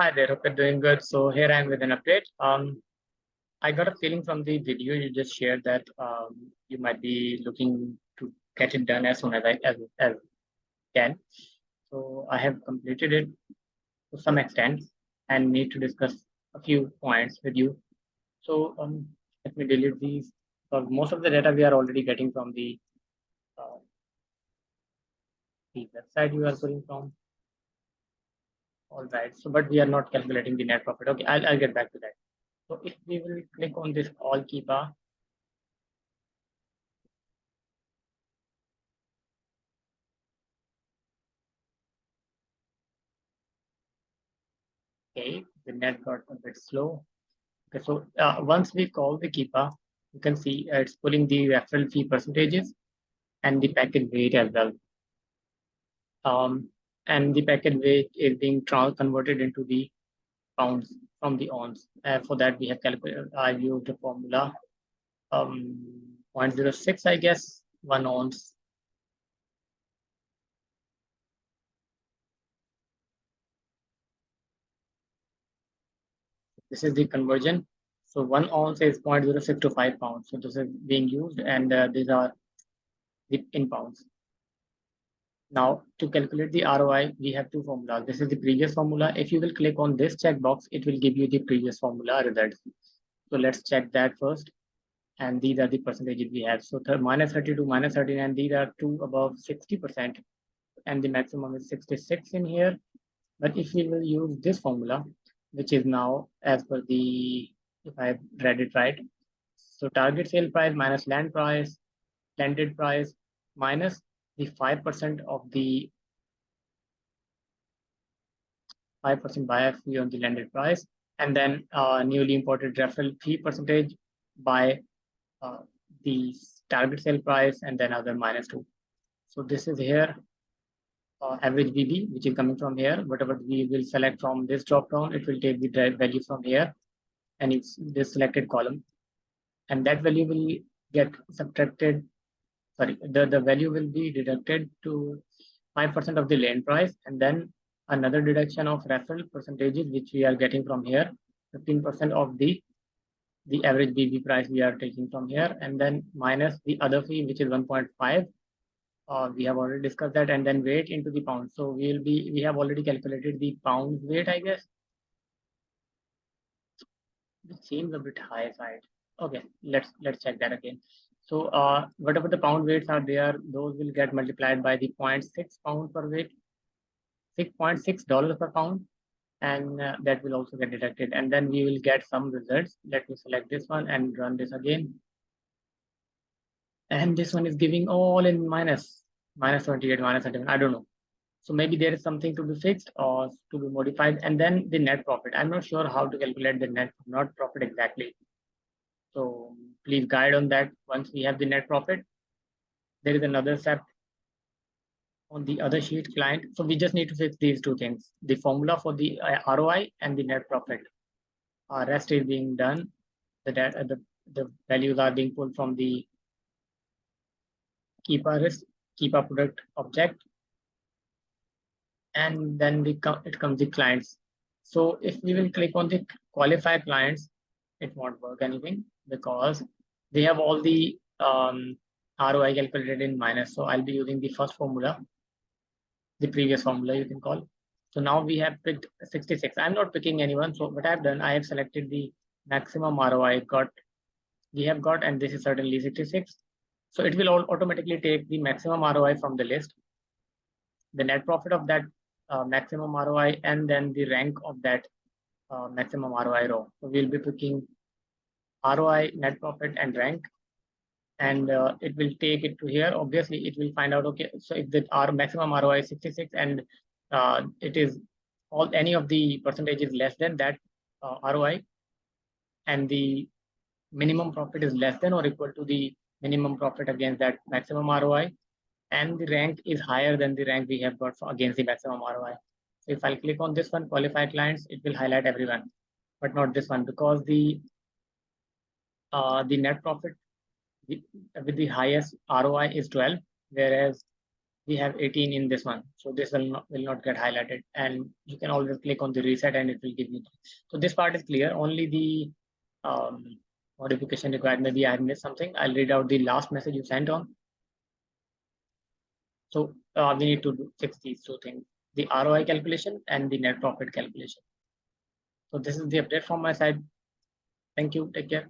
Hi there, hope you're doing good. So here I am with an update. I got a feeling from the video you just shared that you might be looking to get it done as soon as I can. So I have completed it to some extent and need to discuss a few points with you. So let me delete these because most of the data we are already getting from uh, the website you are putting from. All right. So but we are not calculating the net profit. Okay, I'll get back to that. So if we will click on this all Keepa. Okay, the net got a bit slow. Okay, so once we call the Keepa, you can see it's pulling the referral fee percentages and the packet weight as well. And the packet weight is being converted into the pounds from the ons. For that, we have calculated. I used the formula 0.06, I guess, 1 ounce. This is the conversion. So 1 ounce is 0.06 to 5 pounds. So this is being used, and these are the in pounds. Now, to calculate the ROI, we have two formulas. This is the previous formula. If you will click on this checkbox, it will give you the previous formula results. So let's check that first. And these are the percentages we have. So minus 32, minus 39, these are two above 60%. And the maximum is 66 in here. But if we will use this formula, which is now as per the, if I read it right, so target sale price minus land price, landed price minus the 5% of the 5% buyer fee on the landed price, and then newly imported referral fee percentage by uh, the target sale price, and then other -2. So this is here average BB, which is coming from here. Whatever we will select from this drop down, it will take the value from here, and it's this selected column, and that value will get subtracted. Sorry, the value will be deducted to 5% of the land price, and then another deduction of referral percentages, which we are getting from here, 15% of the average BB price we are taking from here, and then minus the other fee, which is 1.5. We have already discussed that, and then weight into the pound. So we have already calculated the pound weight, I guess. It seems a bit high side. Okay, let's check that again. So whatever the pound weights are there, those will get multiplied by the 0.6 pound per weight, $6.6 per pound, and that will also get deducted. And then we will get some results. Let me select this one and run this again. And this one is giving all in minus 28, minus 31. I don't know. So maybe there is something to be fixed or to be modified. And then the net profit. I'm not sure how to calculate the net profit exactly. So please guide on that. Once we have the net profit, there is another step on the other sheet client. So we just need to fix these two things, the formula for the ROI and the net profit. Rest is being done. The values are being pulled from the Keepa product object, and then it comes the clients. So if we will click on the qualify clients, it won't work anything because they have all the ROI calculated in minus. So I'll be using the first formula, the previous formula you can call. So now we have picked 66. I'm not picking anyone. So what I've done, I have selected the maximum ROI we have got, and this is certainly 66. So it will automatically take the maximum ROI from the list, the net profit of that maximum ROI, and then the rank of that maximum ROI row. So we'll be picking ROI, net profit, and rank, and it will take it to here. Obviously, it will find out, okay, so if the maximum ROI is 66 and it is any of the percentages less than that ROI, and the minimum profit is less than or equal to the minimum profit against that maximum ROI, and the rank is higher than the rank we have got against the maximum ROI. So if I'll click on this one, qualify clients, it will highlight everyone, but not this one because the net profit with the highest ROI is 12, whereas we have 18 in this one, so this will not get highlighted, and you can always click on the reset and it will give you. So this part is clear. Only the modification required. Maybe I missed something. I'll read out the last message you sent on. So we need to fix these two things: the ROI calculation and the net profit calculation. So this is the update from my side. Thank you. Take care.